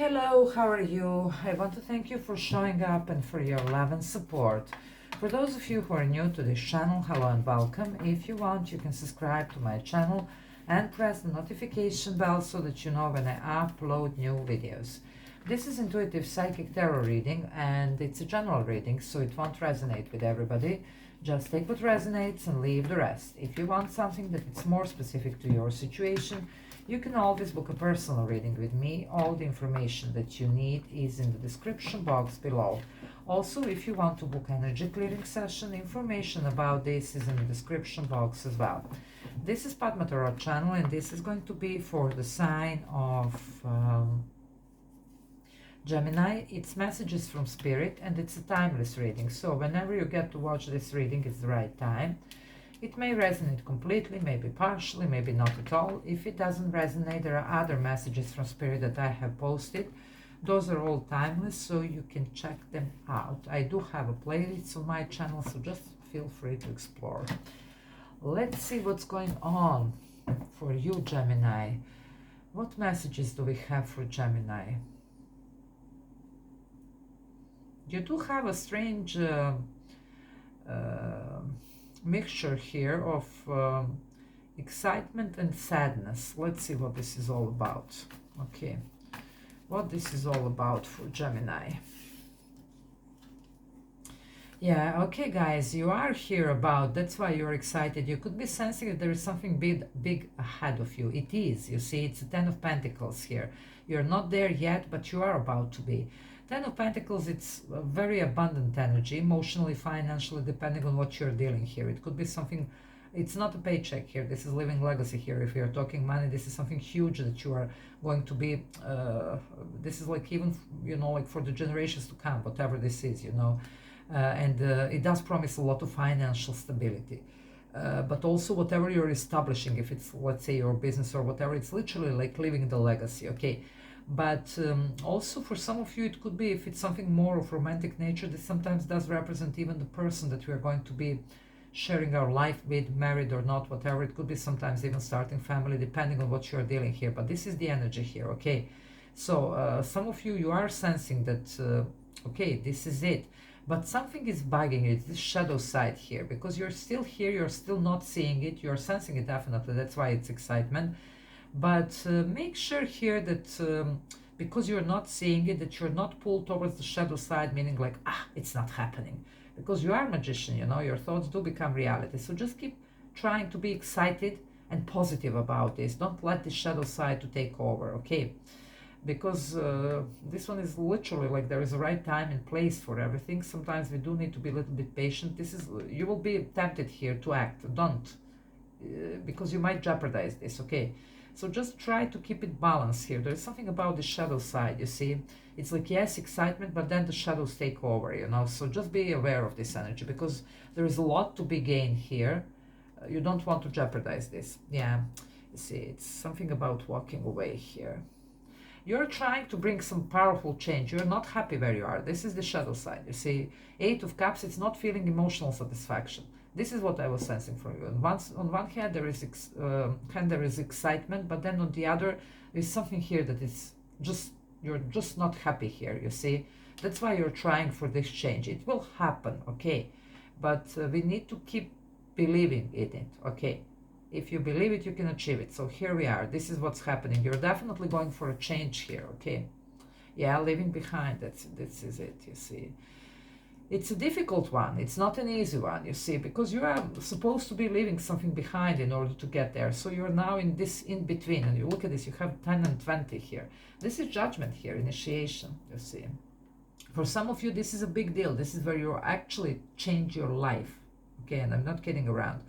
Hello, how are you? I want to thank you for showing up and for your love and support. For those of you who are new to this channel, hello and welcome. If you want, you can subscribe to my channel and press the notification bell so that you know when I upload new videos. This is intuitive psychic tarot reading and it's a general reading, so it won't resonate with everybody. Just take what resonates and leave the rest. If you want something that is more specific to your situation, you can always book a personal reading with me. All the information that you need is in the description box below. Also, if you want to book an energy clearing session, information about this is in the description box as well. This is Padma Tarot channel and this is going to be for the sign of Gemini. It's messages from spirit and it's a timeless reading. So whenever you get to watch this reading, it's the right time. It may resonate completely, maybe partially, maybe not at all. If it doesn't resonate, there are other messages from spirit that I have posted. Those are all timeless, so you can check them out. I do have a playlist on my channel, so just feel free to explore. Let's see what's going on for you, Gemini. What messages do we have for Gemini? You do have a strange mixture here of excitement and sadness. Let's see what this is all about. Okay, what this is all about for Gemini. Yeah, okay guys, you are here about, that's why you're excited. You could be sensing that there is something big ahead of you. It is, you see, it's a Ten of Pentacles here. You're not there yet, but you are about to be. Ten of Pentacles, it's a very abundant energy, emotionally, financially, depending on what you're dealing here. It could be something, it's not a paycheck here, this is living legacy here. If you're talking money, this is something huge that you are going to be, this is like even, you know, like for the generations to come, whatever this is, you know. It does promise a lot of financial stability. But also whatever you're establishing, if it's, let's say, your business or whatever, it's literally like living the legacy, okay? But also for some of you, it could be, if it's something more of romantic nature, that sometimes does represent even the person that we are going to be sharing our life with, married or not, whatever. It could be sometimes even starting family, depending on what you're dealing here. But this is the energy here, okay? So some of you, you are sensing that, okay, this is it. But something is bugging you, it's this shadow side here, because you're still here, you're still not seeing it, you're sensing it definitely, that's why it's excitement. But make sure here that because you're not seeing it, that you're not pulled towards the shadow side, meaning like, it's not happening. Because you are a magician, you know, your thoughts do become reality. So just keep trying to be excited and positive about this. Don't let the shadow side to take over, okay? Because this one is literally like there is a right time and place for everything. Sometimes we do need to be a little bit patient. This is, you will be tempted here to act. Don't, because you might jeopardize this, okay? So just try to keep it balanced here. There is something about the shadow side, you see. It's like, yes, excitement, but then the shadows take over, you know. So just be aware of this energy, because there is a lot to be gained here. You don't want to jeopardize this. Yeah, you see, it's something about walking away here. You're trying to bring some powerful change. You're not happy where you are. This is the shadow side. You see, Eight of Cups, it's not feeling emotional satisfaction. This is what I was sensing from you. And on one hand, there is excitement, but then on the other, there's something here that is just, you're just not happy here, you see. That's why you're trying for this change. It will happen, okay? But we need to keep believing in it, okay? If you believe it, you can achieve it. So here we are. This is what's happening. You're definitely going for a change here, okay? Yeah, leaving behind, this is it, you see. It's a difficult one. It's not an easy one, you see, because you are supposed to be leaving something behind in order to get there. So you're now in this in-between, and you look at this, you have 10 and 20 here. This is judgment here, initiation, you see. For some of you, this is a big deal. This is where you actually change your life, okay? And I'm not kidding around.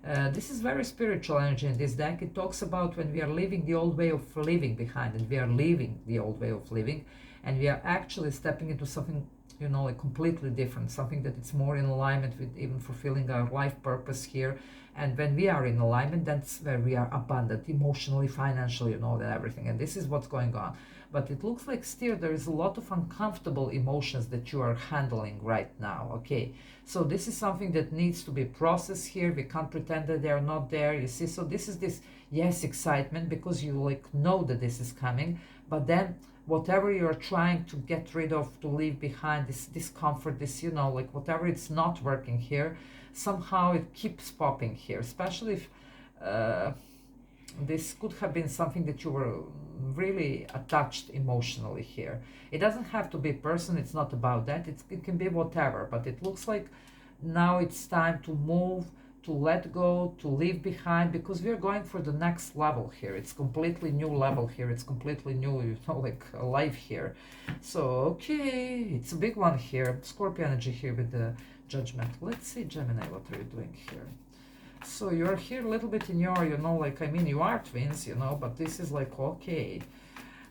This is very spiritual energy in this deck. It talks about when we are leaving the old way of living behind, and we are leaving the old way of living, and we are actually stepping into something, you know, like completely different, something that it's more in alignment with even fulfilling our life purpose here. And when we are in alignment, that's where we are abundant emotionally, financially, you know, and everything. And this is what's going on. But it looks like still there is a lot of uncomfortable emotions that you are handling right now, okay? So this is something that needs to be processed here. We can't pretend that they are not there, you see. So this is this, yes, excitement, because you like know that this is coming, but then whatever you're trying to get rid of, to leave behind, this discomfort, this, like whatever it's not working here, somehow it keeps popping here, especially if this could have been something that you were really attached emotionally here. It doesn't have to be a person, it's not about that, it can be whatever, but it looks like now it's time to move, to let go, to leave behind, because we're going for the next level here. It's completely new level here. It's completely new, like life here. So, okay, it's a big one here. Scorpio energy here with the Judgment. Let's see, Gemini, what are you doing here? So you're here a little bit in your, like, I mean, you are twins, but this is like, okay,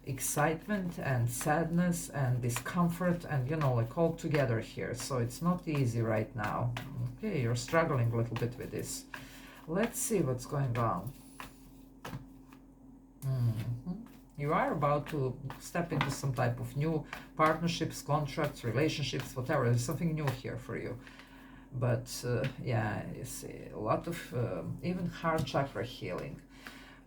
excitement and sadness and discomfort and, like all together here. So it's not easy right now. Okay, you're struggling a little bit with this. Let's see what's going on. You are about to step into some type of new partnerships, contracts, relationships, whatever. There's something new here for you. But yeah, you see, a lot of even heart chakra healing.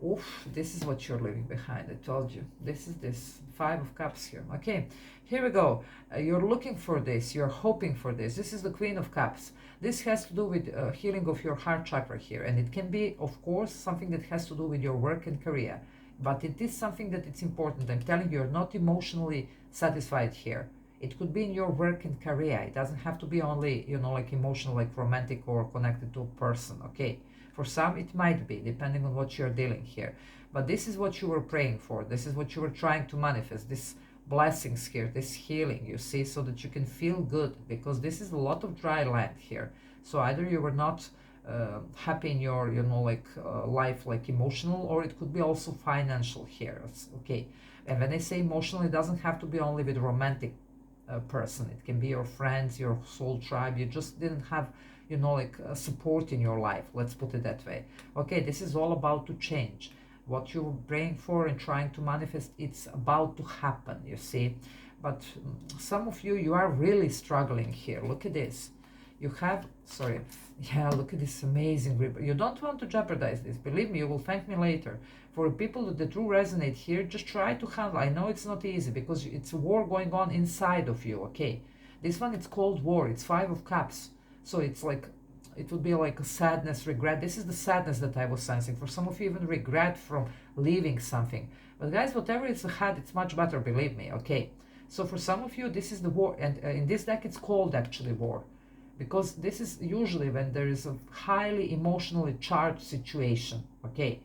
Oof, this is what you're leaving behind. I told you. This is this 5 of Cups here. Okay, here we go. You're looking for this. You're hoping for this. This is the Queen of Cups. This has to do with healing of your heart chakra here. And it can be, of course, something that has to do with your work and career. But it is something that it's important. I'm telling you, you're not emotionally satisfied here. It could be in your work and career. It doesn't have to be only, like emotional, like romantic or connected to a person, okay? For some, it might be, depending on what you're dealing here. But this is what you were praying for. This is what you were trying to manifest. This blessings here, this healing, you see, so that you can feel good. Because this is a lot of dry land here. So either you were not happy in your, life, like emotional, or it could be also financial here, okay? And when I say emotional, it doesn't have to be only with romantic person. It can be your friends, your soul tribe. You just didn't have support in your life, let's put it that way. Okay, this is all about to change. What you're praying for and trying to manifest, it's about to happen, you see. But some of you are really struggling here. Look at this. You have, sorry, yeah, look at this amazing grip. You don't want to jeopardize this. Believe me, you will thank me later. For people that do resonate here, just try to handle. I know it's not easy because it's a war going on inside of you, okay? This one, it's called war. It's 5 of Cups. So it's like, it would be like a sadness, regret. This is the sadness that I was sensing. For some of you, even regret from leaving something. But guys, whatever it's ahead, it's much better, believe me, okay? So for some of you, this is the war. And in this deck, it's called actually war. Because this is usually when there is a highly emotionally charged situation, okay?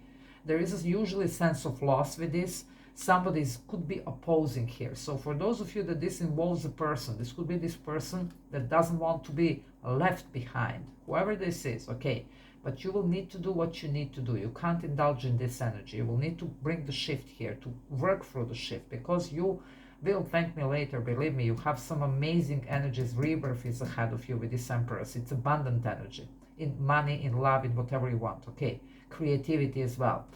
There is usually a sense of loss with this. Somebody could be opposing here. So for those of you that this involves a person, this could be this person that doesn't want to be left behind, whoever this is, okay? But you will need to do what you need to do. You can't indulge in this energy. You will need to bring the shift here, to work through the shift, because you will thank me later. Believe me, you have some amazing energies. Rebirth is ahead of you with this Empress. It's abundant energy in money, in love, in whatever you want, okay? Creativity as well.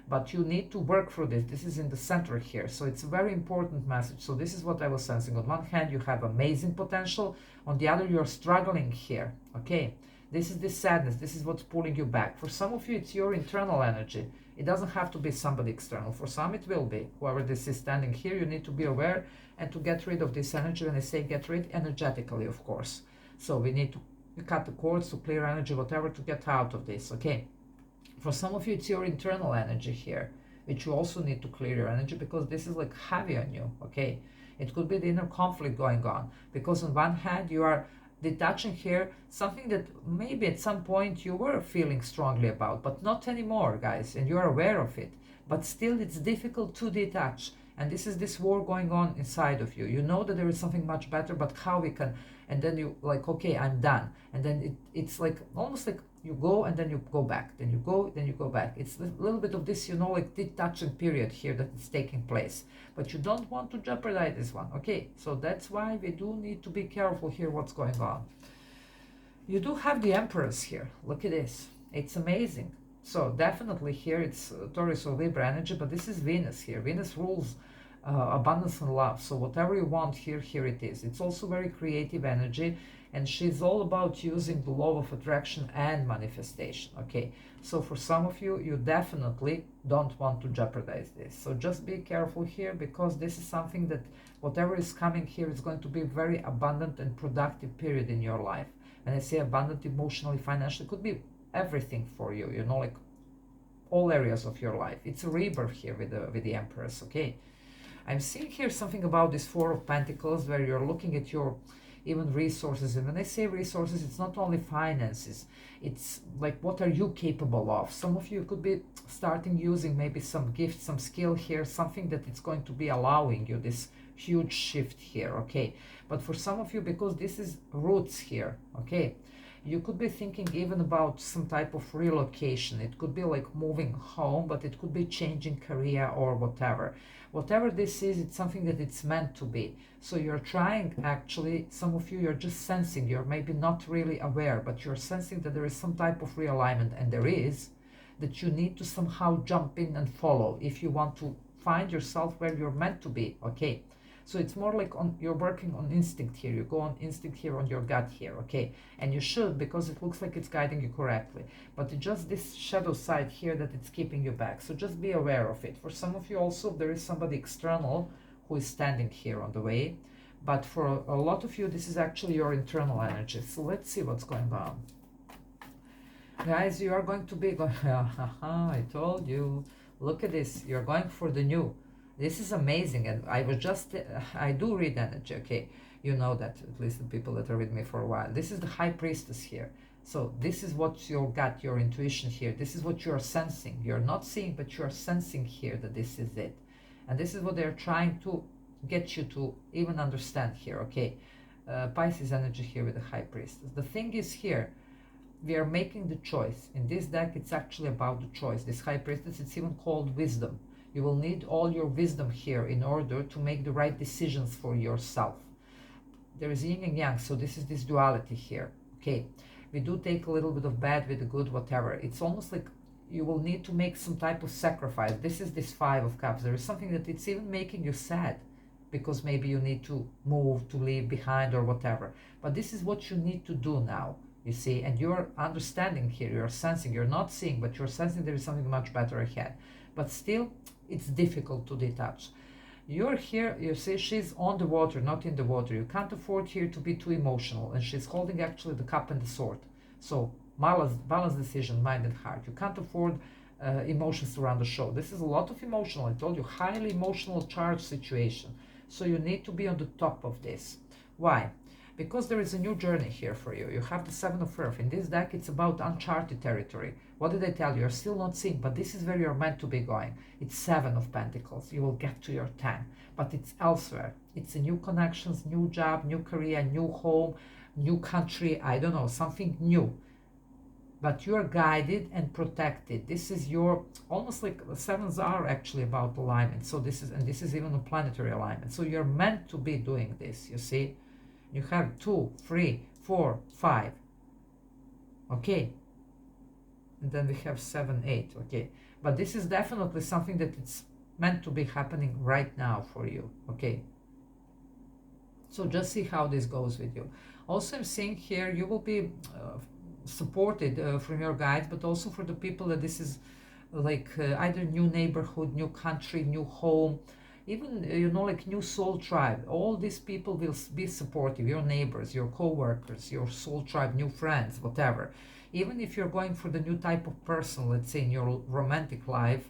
But you need to work through this. This is in the center here. So it's a very important message. So this is what I was sensing. On one hand, you have amazing potential. On the other, you're struggling here. Okay. This is the sadness. This is what's pulling you back. For some of you, it's your internal energy. It doesn't have to be somebody external. For some, it will be. Whoever this is standing here, you need to be aware and to get rid of this energy. When I say get rid, energetically, of course. So we need to cut the cords to clear energy, whatever, to get out of this. Okay. For some of you, it's your internal energy here, which you also need to clear your energy, because this is like heavy on you, okay? It could be the inner conflict going on, because on one hand, you are detaching here something that maybe at some point you were feeling strongly about, but not anymore, guys, and you are aware of it. But still, it's difficult to detach. And this is this war going on inside of you. You know that there is something much better, but how we can, and then you like, okay, I'm done. And then it's like, almost like you go and then you go back, then you go, then you go back. It's a little bit of this, like detaching period here that is taking place. But you don't want to jeopardize this one, okay? So that's why we do need to be careful here what's going on. You do have the Empress here. Look at this. It's amazing. So definitely here it's Taurus or Libra energy, but this is Venus here. Venus rules abundance and love. So whatever you want here, here it is. It's also very creative energy. and she's all about using the law of attraction and manifestation. Okay, so for some of you, you definitely don't want to jeopardize this, so just be careful here, because this is something that whatever is coming here is going to be a very abundant and productive period in your life. When I say abundant, emotionally, financially, it could be everything for you, you know, like all areas of your life. It's a rebirth here with the Empress. Okay, I'm seeing here something about this Four of Pentacles, where you're looking at your even resources. And when I say resources, it's not only finances, it's like what are you capable of. Some of you could be starting using maybe some gift, some skill here, something that it's going to be allowing you this huge shift here. Okay, but for some of you, because this is roots here, okay, you could be thinking even about some type of relocation. It could be like moving home, but it could be changing career or whatever. Whatever this is, it's something that it's meant to be. So you're trying, actually, some of you, you're just sensing, you're maybe not really aware, but you're sensing that there is some type of realignment, and there is, that you need to somehow jump in and follow if you want to find yourself where you're meant to be. Okay, so it's more like you're working on instinct here. You go on instinct here, on your gut here. Okay, and you should, because it looks like it's guiding you correctly, but it's just this shadow side here that it's keeping you back. So just be aware of it. For some of you also, there is somebody external who is standing here on the way, but for a lot of you, this is actually your internal energy. So let's see what's going on. Guys, you are going to be going, I told you, look at this, you're going for the new. This is amazing, and I was just, I do read energy, okay? You know that, at least the people that are with me for a while. This is the High Priestess here. So this is what your gut, your intuition here, this is what you're sensing. You're not seeing, but you're sensing here that this is it. And this is what they're trying to get you to even understand here, okay? Pisces energy here with the High Priestess. The thing is here, we are making the choice. In this deck, it's actually about the choice. This High Priestess, it's even called wisdom. You will need all your wisdom here in order to make the right decisions for yourself. There is yin and yang, so this is this duality here. Okay, we do take a little bit of bad with the good, whatever. It's almost like you will need to make some type of sacrifice. This is this Five of Cups. There is something that it's even making you sad, because maybe you need to move, to leave behind or whatever. But this is what you need to do now, you see, and you're understanding here, you're sensing, you're not seeing, but you're sensing there is something much better ahead. But still, it's difficult to detach. You're here, you see, she's on the water, not in the water. You can't afford here to be too emotional, and she's holding actually the cup and the sword. So balance decision, mind and heart. You can't afford emotions to run the show. This is a lot of emotional, I told you, highly emotional charged situation. So you need to be on the top of this. Why? Because there is a new journey here for you. You have the Seven of Earth. In this deck, it's about uncharted territory. What did I tell you? You're still not seeing, but this is where you're meant to be going. It's Seven of Pentacles. You will get to your 10, but it's elsewhere. It's a new connections, new job, new career, new home, new country, I don't know, something new. But you are guided and protected. This is your, almost like the sevens are actually about alignment. So this is even a planetary alignment. So you're meant to be doing this, you see? You have 2, 3, 4, 5. Okay. And then we have 7, 8. Okay. But this is definitely something that it's meant to be happening right now for you. Okay. So just see how this goes with you. Also, I'm seeing here you will be supported from your guides, but also for the people that this is like either new neighborhood, new country, new home, even, you know, like new soul tribe. All these people will be supportive, your neighbors, your co-workers, your soul tribe, new friends, whatever. Even if you're going for the new type of person, let's say in your romantic life,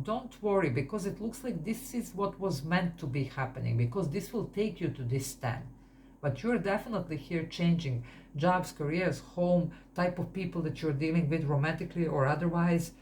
don't worry, because it looks like this is what was meant to be happening, because this will take you to this stand. But you're definitely here changing jobs, careers, home, type of people that you're dealing with romantically or otherwise.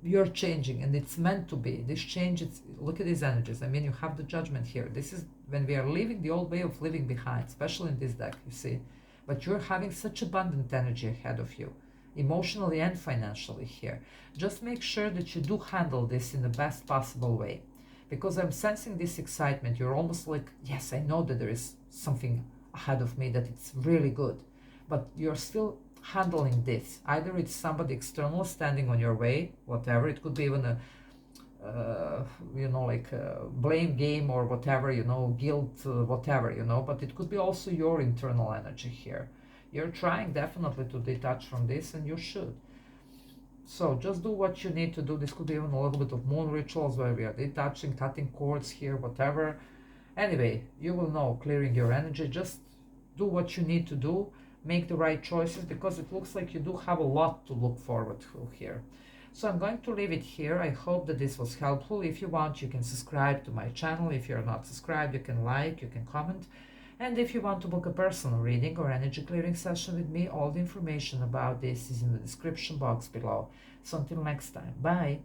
You're changing, and it's meant to be. This change, look at these energies. I mean, you have the Judgment here. This is when we are leaving the old way of living behind, especially in this deck, you see. But you're having such abundant energy ahead of you, emotionally and financially here. Just make sure that you do handle this in the best possible way, because I'm sensing this excitement. You're almost like, yes, I know that there is something ahead of me, that it's really good, but you're still handling this. Either it's somebody external standing on your way, whatever. It could be even uh, like blame game or whatever, guilt, whatever, but it could be also your internal energy here. You're trying definitely to detach from this, and you should. So just do what you need to do. This could be even a little bit of moon rituals where we are detaching, cutting cords here, whatever. Anyway, you will know, clearing your energy. Just do what you need to do. Make the right choices, because it looks like you do have a lot to look forward to here. So I'm going to leave it here. I hope that this was helpful. If you want, you can subscribe to my channel. If you're not subscribed, you can like, you can comment. And if you want to book a personal reading or energy clearing session with me, all the information about this is in the description box below. So until next time, bye.